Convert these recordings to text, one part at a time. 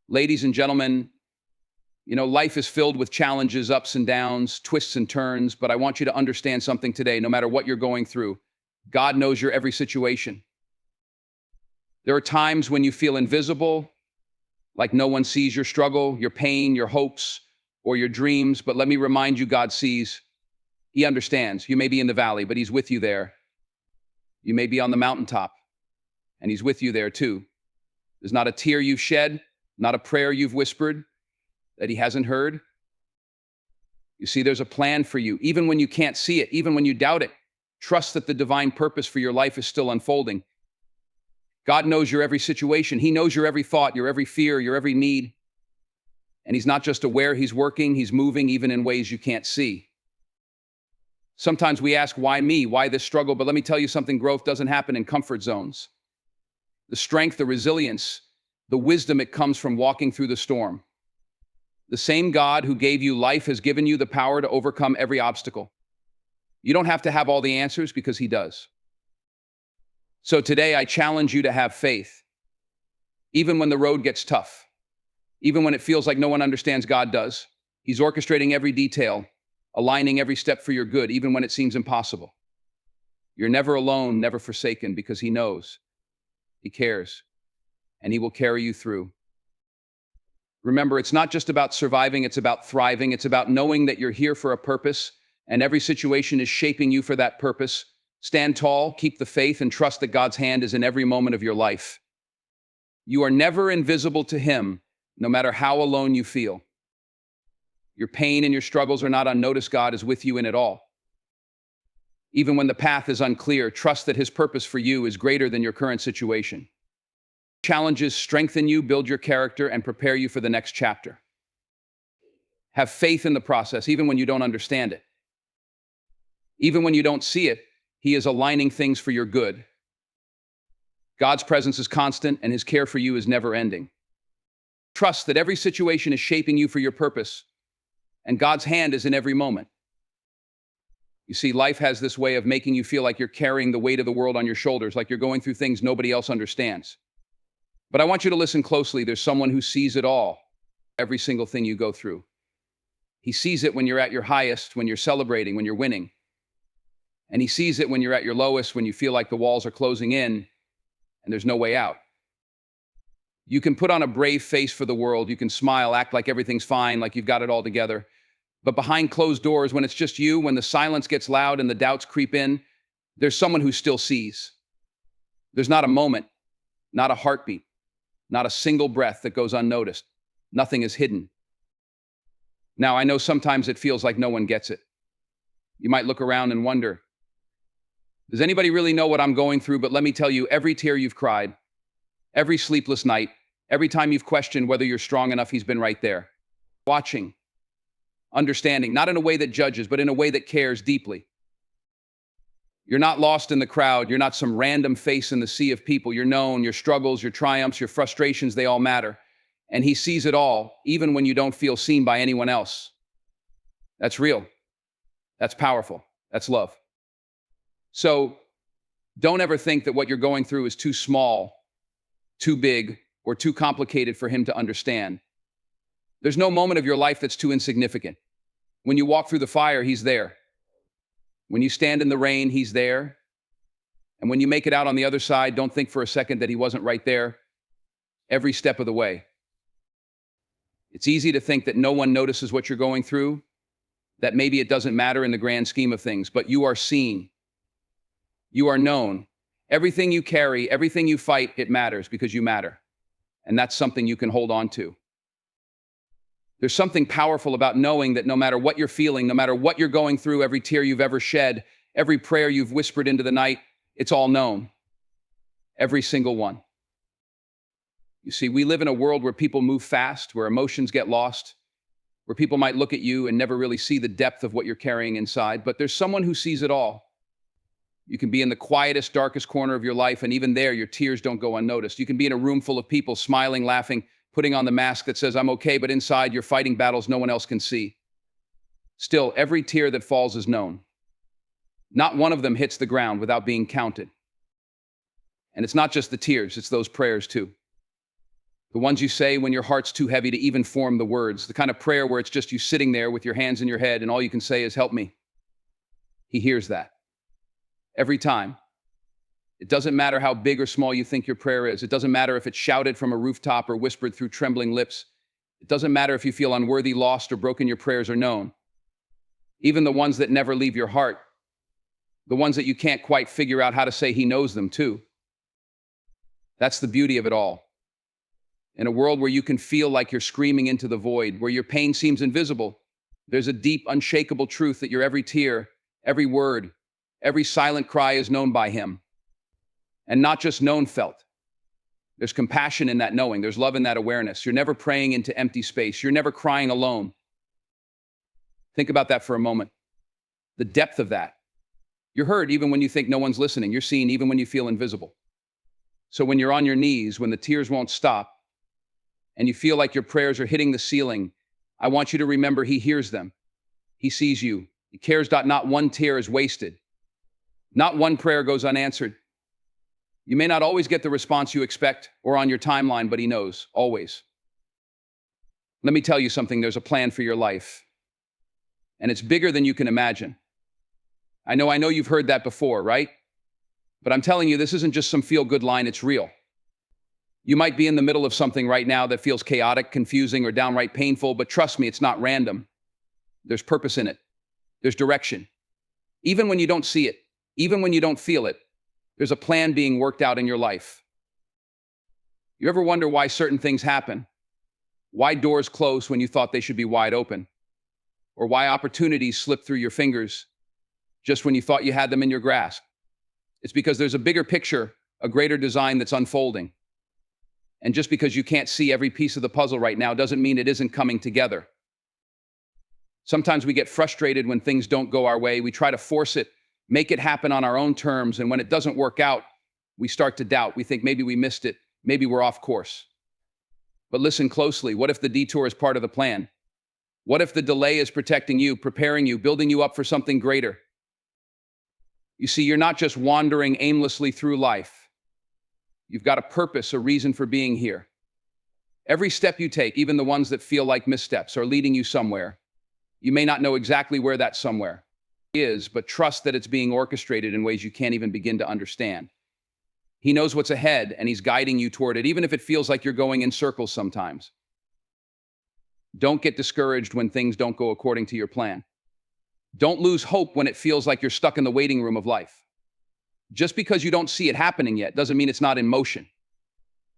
Ladies and gentlemen, life is filled with challenges, ups and downs, twists and turns, but I want you to understand something today. No matter what you're going through, God knows your every situation. There are times when you feel invisible, like no one sees your struggle, your pain, your hopes, or your dreams. But let me remind you, God sees. He understands. You may be in the valley, but He's with you there. You may be on the mountaintop, and He's with you there too. There's not a tear you've shed, not a prayer you've whispered that He hasn't heard. You see, there's a plan for you, even when you can't see it, even when you doubt it. Trust that the divine purpose for your life is still unfolding. God knows your every situation. He knows your every thought, your every fear, your every need. And He's not just aware, He's working, He's moving, even in ways you can't see. Sometimes we ask, why me? Why this struggle? But let me tell you something, growth doesn't happen in comfort zones. The strength, the resilience, the wisdom, it comes from walking through the storm. The same God who gave you life has given you the power to overcome every obstacle. You don't have to have all the answers because He does. So today I challenge you to have faith. Even when the road gets tough, even when it feels like no one understands, God does. He's orchestrating every detail, aligning every step for your good, even when it seems impossible. You're never alone, never forsaken, because He knows, He cares, and He will carry you through. Remember, it's not just about surviving, it's about thriving. It's about knowing that you're here for a purpose, and every situation is shaping you for that purpose. Stand tall, keep the faith, and trust that God's hand is in every moment of your life. You are never invisible to Him, no matter how alone you feel. Your pain and your struggles are not unnoticed. God is with you in it all. Even when the path is unclear, trust that His purpose for you is greater than your current situation. Challenges strengthen you, build your character, and prepare you for the next chapter. Have faith in the process, even when you don't understand it. Even when you don't see it, He is aligning things for your good. God's presence is constant, and His care for you is never ending. Trust that every situation is shaping you for your purpose, and God's hand is in every moment. You see, life has this way of making you feel like you're carrying the weight of the world on your shoulders, like you're going through things nobody else understands. But I want you to listen closely. There's someone who sees it all, every single thing you go through. He sees it when you're at your highest, when you're celebrating, when you're winning. And He sees it when you're at your lowest, when you feel like the walls are closing in and there's no way out. You can put on a brave face for the world. You can smile, act like everything's fine, like you've got it all together. But behind closed doors, when it's just you, when the silence gets loud and the doubts creep in, there's someone who still sees. There's not a moment, not a heartbeat, not a single breath that goes unnoticed. Nothing is hidden. Now, I know sometimes it feels like no one gets it. You might look around and wonder, does anybody really know what I'm going through? But let me tell you, every tear you've cried, every sleepless night, every time you've questioned whether you're strong enough, He's been right there, watching, understanding, not in a way that judges, but in a way that cares deeply. You're not lost in the crowd. You're not some random face in the sea of people. You're known. Your struggles, your triumphs, your frustrations, they all matter. And He sees it all, even when you don't feel seen by anyone else. That's real. That's powerful. That's love. So don't ever think that what you're going through is too small, too big, or too complicated for Him to understand. There's no moment of your life that's too insignificant. When you walk through the fire, He's there. When you stand in the rain, He's there. And when you make it out on the other side, don't think for a second that He wasn't right there every step of the way. It's easy to think that no one notices what you're going through, that maybe it doesn't matter in the grand scheme of things, but you are seen. You are known. Everything you carry, everything you fight, it matters because you matter. And that's something you can hold on to. There's something powerful about knowing that no matter what you're feeling, no matter what you're going through, every tear you've ever shed, every prayer you've whispered into the night, it's all known. Every single one. You see, we live in a world where people move fast, where emotions get lost, where people might look at you and never really see the depth of what you're carrying inside, but there's someone who sees it all. You can be in the quietest, darkest corner of your life, and even there, your tears don't go unnoticed. You can be in a room full of people, smiling, laughing, putting on the mask that says, I'm okay, but inside, you're fighting battles no one else can see. Still, every tear that falls is known. Not one of them hits the ground without being counted. And it's not just the tears, it's those prayers too. The ones you say when your heart's too heavy to even form the words. The kind of prayer where it's just you sitting there with your hands in your head and all you can say is, "Help me." He hears that. Every time. It doesn't matter how big or small you think your prayer is. It doesn't matter if it's shouted from a rooftop or whispered through trembling lips. It doesn't matter if you feel unworthy, lost, or broken, your prayers are known. Even the ones that never leave your heart, the ones that you can't quite figure out how to say, he knows them too. That's the beauty of it all. In a world where you can feel like you're screaming into the void, where your pain seems invisible, there's a deep, unshakable truth that your every tear, every word, every silent cry is known by him. And not just known, felt. There's compassion in that knowing. There's love in that awareness. You're never praying into empty space. You're never crying alone. Think about that for a moment. The depth of that. You're heard even when you think no one's listening. You're seen even when you feel invisible. So when you're on your knees, when the tears won't stop, and you feel like your prayers are hitting the ceiling, I want you to remember he hears them. He sees you. He cares that not one tear is wasted. Not one prayer goes unanswered. You may not always get the response you expect or on your timeline, but he knows, always. Let me tell you something, there's a plan for your life. And it's bigger than you can imagine. I know you've heard that before, right? But I'm telling you, this isn't just some feel-good line, it's real. You might be in the middle of something right now that feels chaotic, confusing, or downright painful, but trust me, it's not random. There's purpose in it. There's direction. Even when you don't see it, even when you don't feel it, there's a plan being worked out in your life. You ever wonder why certain things happen? Why doors close when you thought they should be wide open? Or why opportunities slip through your fingers just when you thought you had them in your grasp? It's because there's a bigger picture, a greater design that's unfolding. And just because you can't see every piece of the puzzle right now doesn't mean it isn't coming together. Sometimes we get frustrated when things don't go our way. We try to force it, make it happen on our own terms, and when it doesn't work out, we start to doubt. We think maybe we missed it, maybe we're off course. But listen closely. What if the detour is part of the plan? What if the delay is protecting you, preparing you, building you up for something greater? You see, you're not just wandering aimlessly through life. You've got a purpose, a reason for being here. Every step you take, even the ones that feel like missteps, are leading you somewhere. You may not know exactly where that somewhere is, but trust that it's being orchestrated in ways you can't even begin to understand. He knows what's ahead, and he's guiding you toward it, even if it feels like you're going in circles sometimes. Don't get discouraged when things don't go according to your plan. Don't lose hope when it feels like you're stuck in the waiting room of life. Just because you don't see it happening yet doesn't mean it's not in motion.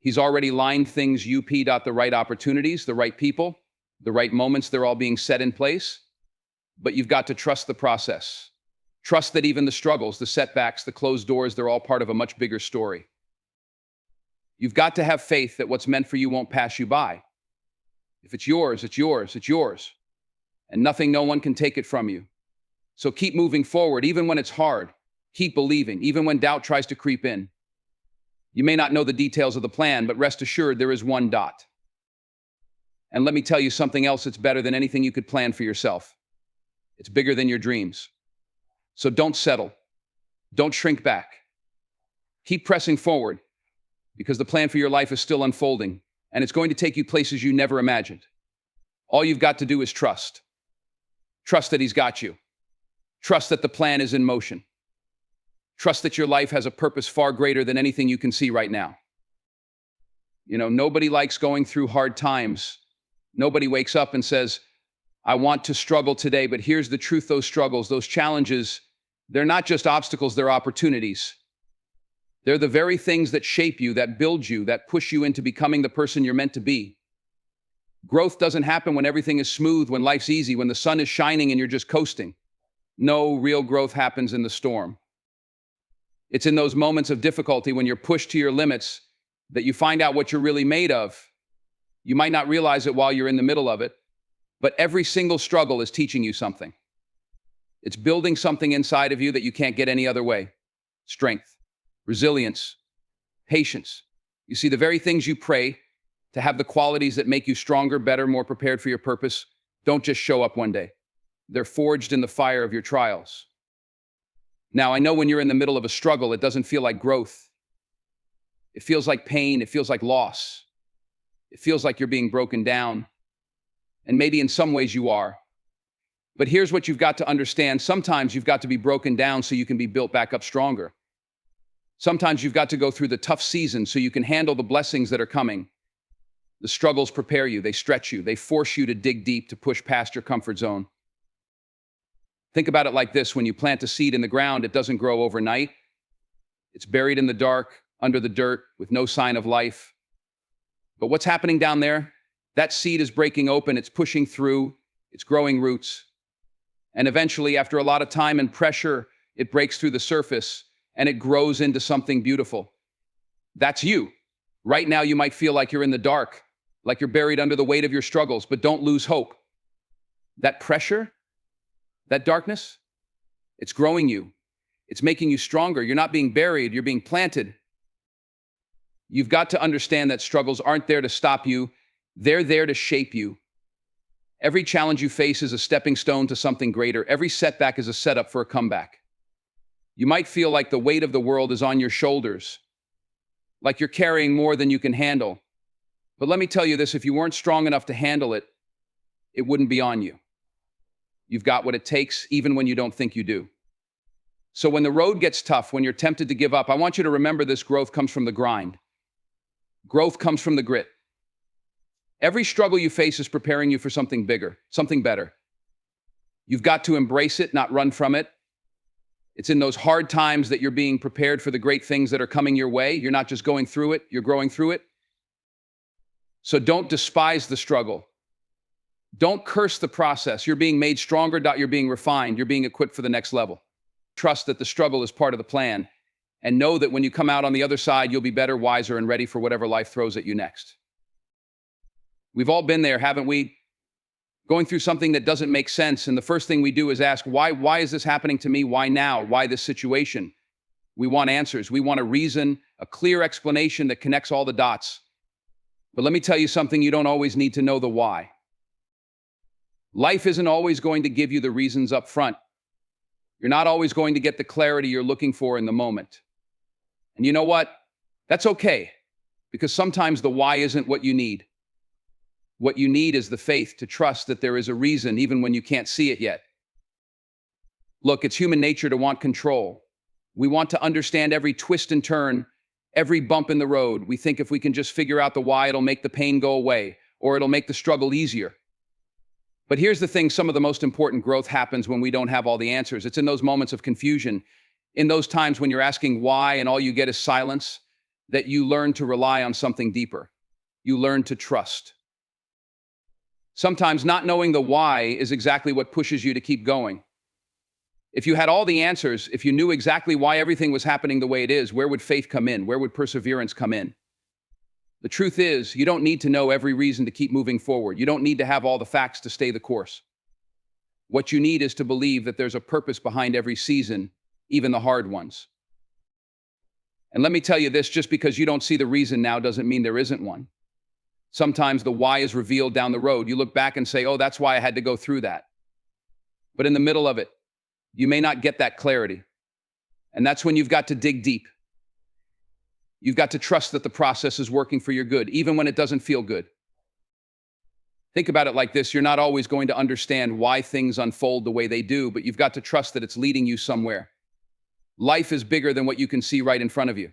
He's already lined things the right opportunities, the right people, the right moments, they're all being set in place. But you've got to trust the process. Trust that even the struggles, the setbacks, the closed doors, they're all part of a much bigger story. You've got to have faith that what's meant for you won't pass you by. If it's yours, it's yours, it's yours. And no one can take it from you. So keep moving forward, even when it's hard. Keep believing, even when doubt tries to creep in. You may not know the details of the plan, but rest assured there is one dot. And let me tell you something else that's better than anything you could plan for yourself. It's bigger than your dreams. So don't settle. Don't shrink back. Keep pressing forward, because the plan for your life is still unfolding, and it's going to take you places you never imagined. All you've got to do is trust. Trust that he's got you. Trust that the plan is in motion. Trust that your life has a purpose far greater than anything you can see right now. You know, nobody likes going through hard times. Nobody wakes up and says, I want to struggle today, but here's the truth, those struggles, those challenges, they're not just obstacles, they're opportunities. They're the very things that shape you, that build you, that push you into becoming the person you're meant to be. Growth doesn't happen when everything is smooth, when life's easy, when the sun is shining and you're just coasting. No, real growth happens in the storm. It's in those moments of difficulty when you're pushed to your limits that you find out what you're really made of. You might not realize it while you're in the middle of it, but every single struggle is teaching you something. It's building something inside of you that you can't get any other way. Strength, resilience, patience. You see, the very things you pray to have the qualities that make you stronger, better, more prepared for your purpose don't just show up one day. They're forged in the fire of your trials. Now, I know when you're in the middle of a struggle, it doesn't feel like growth. It feels like pain. It feels like loss. It feels like you're being broken down. And maybe in some ways you are. But here's what you've got to understand. Sometimes you've got to be broken down so you can be built back up stronger. Sometimes you've got to go through the tough seasons so you can handle the blessings that are coming. The struggles prepare you, they stretch you, they force you to dig deep, to push past your comfort zone. Think about it like this: when you plant a seed in the ground, it doesn't grow overnight. It's buried in the dark, under the dirt, with no sign of life. But what's happening down there? That seed is breaking open, it's pushing through, it's growing roots. And eventually, after a lot of time and pressure, it breaks through the surface and it grows into something beautiful. That's you. Right now, you might feel like you're in the dark, like you're buried under the weight of your struggles, but don't lose hope. That pressure, that darkness, it's growing you. It's making you stronger. You're not being buried, you're being planted. You've got to understand that struggles aren't there to stop you, they're there to shape you. Every challenge you face is a stepping stone to something greater. Every setback is a setup for a comeback. You might feel like the weight of the world is on your shoulders, like you're carrying more than you can handle. But let me tell you this: if you weren't strong enough to handle it, it wouldn't be on you. You've got what it takes, even when you don't think you do. So when the road gets tough, when you're tempted to give up, I want you to remember this: growth comes from the grind. Growth comes from the grit. Every struggle you face is preparing you for something bigger, something better. You've got to embrace it, not run from it. It's in those hard times that you're being prepared for the great things that are coming your way. You're not just going through it, you're growing through it. So don't despise the struggle. Don't curse the process. You're being made stronger, you're being refined, you're being equipped for the next level. Trust that the struggle is part of the plan, and know that when you come out on the other side, you'll be better, wiser, and ready for whatever life throws at you next. We've all been there, haven't we? Going through something that doesn't make sense, and the first thing we do is ask, why is this happening to me? Why now? Why this situation? We want answers. We want a reason, a clear explanation that connects all the dots. But let me tell you something: you don't always need to know the why. Life isn't always going to give you the reasons up front. You're not always going to get the clarity you're looking for in the moment. And you know what? That's okay, because sometimes the why isn't what you need. What you need is the faith to trust that there is a reason, even when you can't see it yet. Look, it's human nature to want control. We want to understand every twist and turn, every bump in the road. We think if we can just figure out the why, it'll make the pain go away, or it'll make the struggle easier. But here's the thing: some of the most important growth happens when we don't have all the answers. It's in those moments of confusion, in those times when you're asking why and all you get is silence, that you learn to rely on something deeper. You learn to trust. Sometimes not knowing the why is exactly what pushes you to keep going. If you had all the answers, if you knew exactly why everything was happening the way it is, where would faith come in? Where would perseverance come in? The truth is, you don't need to know every reason to keep moving forward. You don't need to have all the facts to stay the course. What you need is to believe that there's a purpose behind every season, even the hard ones. And let me tell you this: just because you don't see the reason now doesn't mean there isn't one. Sometimes the why is revealed down the road. You look back and say, oh, that's why I had to go through that. But in the middle of it, you may not get that clarity. And that's when you've got to dig deep. You've got to trust that the process is working for your good, even when it doesn't feel good. Think about it like this: you're not always going to understand why things unfold the way they do, but you've got to trust that it's leading you somewhere. Life is bigger than what you can see right in front of you.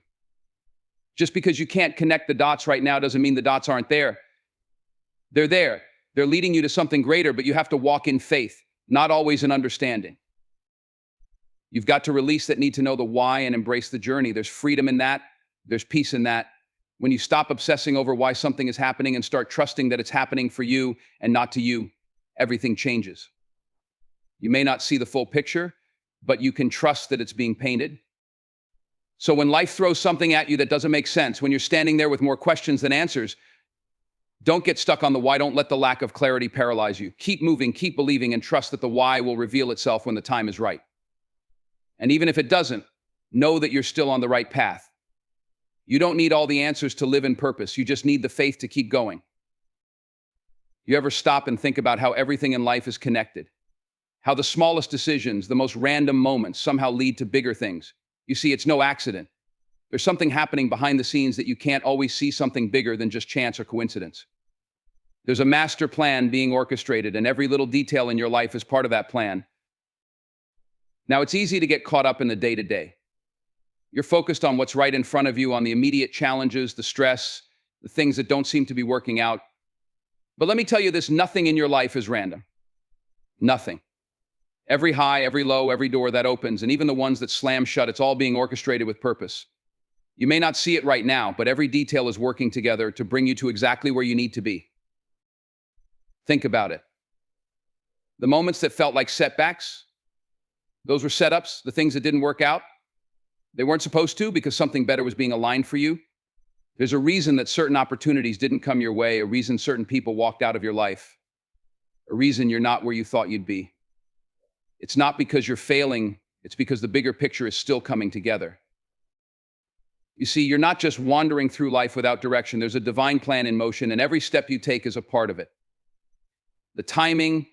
Just because you can't connect the dots right now doesn't mean the dots aren't there. They're there. They're leading you to something greater, but you have to walk in faith, not always in understanding. You've got to release that need to know the why and embrace the journey. There's freedom in that. There's peace in that. When you stop obsessing over why something is happening and start trusting that it's happening for you and not to you, everything changes. You may not see the full picture, but you can trust that it's being painted. So when life throws something at you that doesn't make sense, when you're standing there with more questions than answers, don't get stuck on the why. Don't let the lack of clarity paralyze you. Keep moving, keep believing, and trust that the why will reveal itself when the time is right. And even if it doesn't, know that you're still on the right path. You don't need all the answers to live in purpose. You just need the faith to keep going. You ever stop and think about how everything in life is connected? How the smallest decisions, the most random moments somehow lead to bigger things? You see, it's no accident. There's something happening behind the scenes that you can't always see, something bigger than just chance or coincidence. There's a master plan being orchestrated, and every little detail in your life is part of that plan. Now, it's easy to get caught up in the day-to-day. You're focused on what's right in front of you, on the immediate challenges, the stress, the things that don't seem to be working out. But let me tell you this, nothing in your life is random. Nothing. Every high, every low, every door that opens, and even the ones that slam shut, it's all being orchestrated with purpose. You may not see it right now, but every detail is working together to bring you to exactly where you need to be. Think about it. The moments that felt like setbacks, those were setups, the things that didn't work out. They weren't supposed to because something better was being aligned for you. There's a reason that certain opportunities didn't come your way, a reason certain people walked out of your life, a reason you're not where you thought you'd be. It's not because you're failing, it's because the bigger picture is still coming together. You see, you're not just wandering through life without direction. There's a divine plan in motion, and every step you take is a part of it. The timing,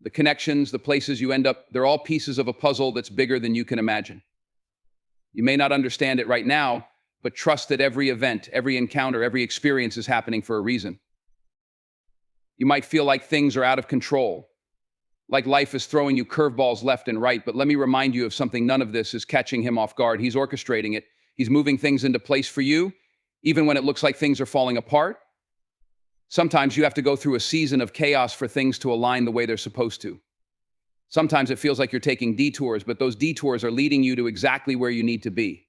the connections, the places you end up, they're all pieces of a puzzle that's bigger than you can imagine. You may not understand it right now, but trust that every event, every encounter, every experience is happening for a reason. You might feel like things are out of control, like life is throwing you curveballs left and right, but let me remind you of something. None of this is catching him off guard. He's orchestrating it. He's moving things into place for you, even when it looks like things are falling apart. Sometimes you have to go through a season of chaos for things to align the way they're supposed to. Sometimes it feels like you're taking detours, but those detours are leading you to exactly where you need to be.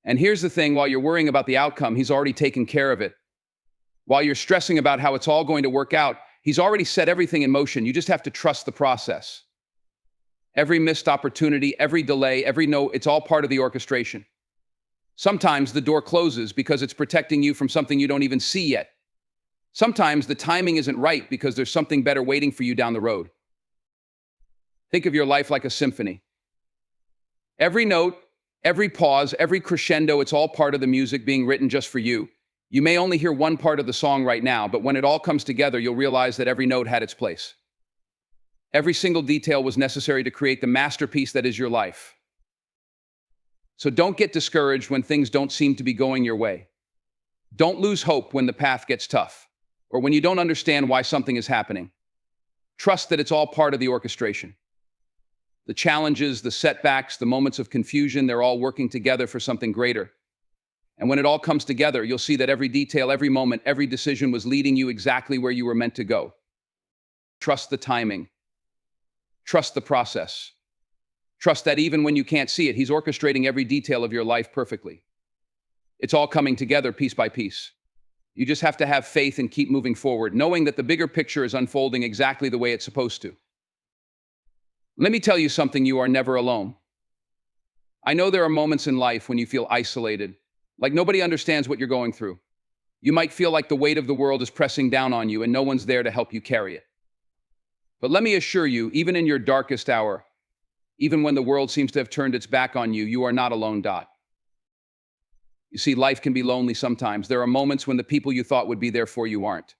And here's the thing, while you're worrying about the outcome, he's already taken care of it. While you're stressing about how it's all going to work out, he's already set everything in motion. You just have to trust the process. Every missed opportunity, every delay, every no, it's all part of the orchestration. Sometimes the door closes because it's protecting you from something you don't even see yet. Sometimes the timing isn't right because there's something better waiting for you down the road. Think of your life like a symphony. Every note, every pause, every crescendo, it's all part of the music being written just for you. You may only hear one part of the song right now, but when it all comes together, you'll realize that every note had its place. Every single detail was necessary to create the masterpiece that is your life. So don't get discouraged when things don't seem to be going your way. Don't lose hope when the path gets tough, or when you don't understand why something is happening. Trust that it's all part of the orchestration. The challenges, the setbacks, the moments of confusion, they're all working together for something greater. And when it all comes together, you'll see that every detail, every moment, every decision was leading you exactly where you were meant to go. Trust the timing. Trust the process. Trust that even when you can't see it, he's orchestrating every detail of your life perfectly. It's all coming together piece by piece. You just have to have faith and keep moving forward, knowing that the bigger picture is unfolding exactly the way it's supposed to. Let me tell you something, you are never alone. I know there are moments in life when you feel isolated, like nobody understands what you're going through. You might feel like the weight of the world is pressing down on you and no one's there to help you carry it. But let me assure you, even in your darkest hour, even when the world seems to have turned its back on you, you are not alone. You see, life can be lonely sometimes. There are moments when the people you thought would be there for you aren't.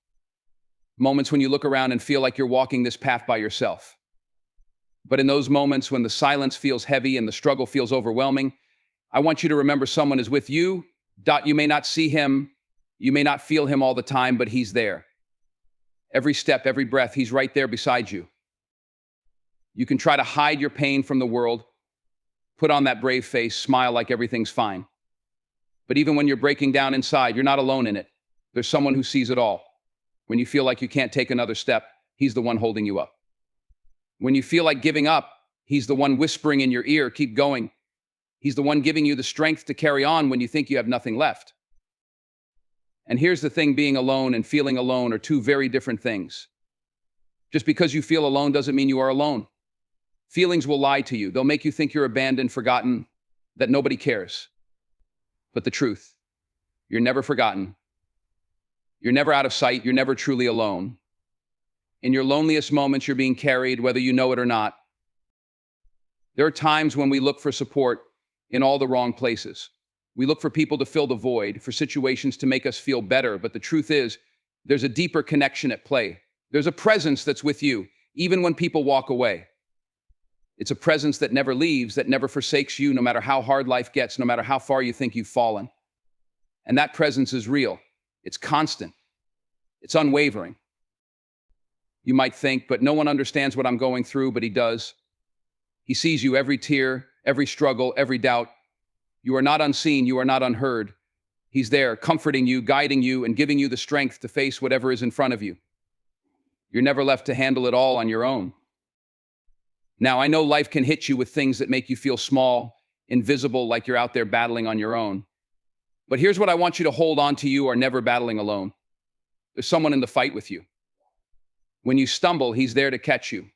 Moments when you look around and feel like you're walking this path by yourself. But in those moments when the silence feels heavy and the struggle feels overwhelming, I want you to remember someone is with you. You may not see him, you may not feel him all the time, but he's there. Every step, every breath, he's right there beside you. You can try to hide your pain from the world, put on that brave face, smile like everything's fine. But even when you're breaking down inside, you're not alone in it. There's someone who sees it all. When you feel like you can't take another step, he's the one holding you up. When you feel like giving up, he's the one whispering in your ear, keep going. He's the one giving you the strength to carry on when you think you have nothing left. And here's the thing, being alone and feeling alone are two very different things. Just because you feel alone doesn't mean you are alone. Feelings will lie to you. They'll make you think you're abandoned, forgotten, that nobody cares. But the truth, you're never forgotten. You're never out of sight. You're never truly alone. In your loneliest moments, you're being carried, whether you know it or not. There are times when we look for support in all the wrong places. We look for people to fill the void, for situations to make us feel better. But the truth is, there's a deeper connection at play. There's a presence that's with you, even when people walk away. It's a presence that never leaves, that never forsakes you, no matter how hard life gets, no matter how far you think you've fallen. And that presence is real. It's constant. It's unwavering. You might think, but no one understands what I'm going through, but he does. He sees you, every tear, every struggle, every doubt. You are not unseen. You are not unheard. He's there, comforting you, guiding you, and giving you the strength to face whatever is in front of you. You're never left to handle it all on your own. Now, I know life can hit you with things that make you feel small, invisible, like you're out there battling on your own. But here's what I want you to hold on to: you are never battling alone. There's someone in the fight with you. When you stumble, he's there to catch you.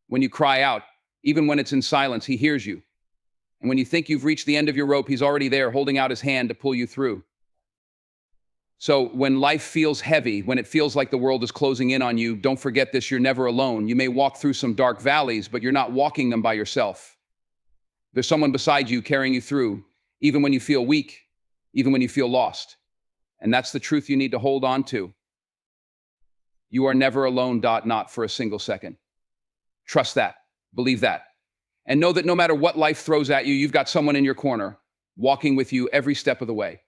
When you cry out, even when it's in silence, he hears you. And when you think you've reached the end of your rope, he's already there holding out his hand to pull you through. So when life feels heavy, when it feels like the world is closing in on you, don't forget this: you're never alone. You may walk through some dark valleys, but you're not walking them by yourself. There's someone beside you carrying you through, even when you feel weak, even when you feel lost. And that's the truth you need to hold on to. You are never alone, not for a single second. Trust that. Believe that. And know that no matter what life throws at you, you've got someone in your corner, walking with you every step of the way.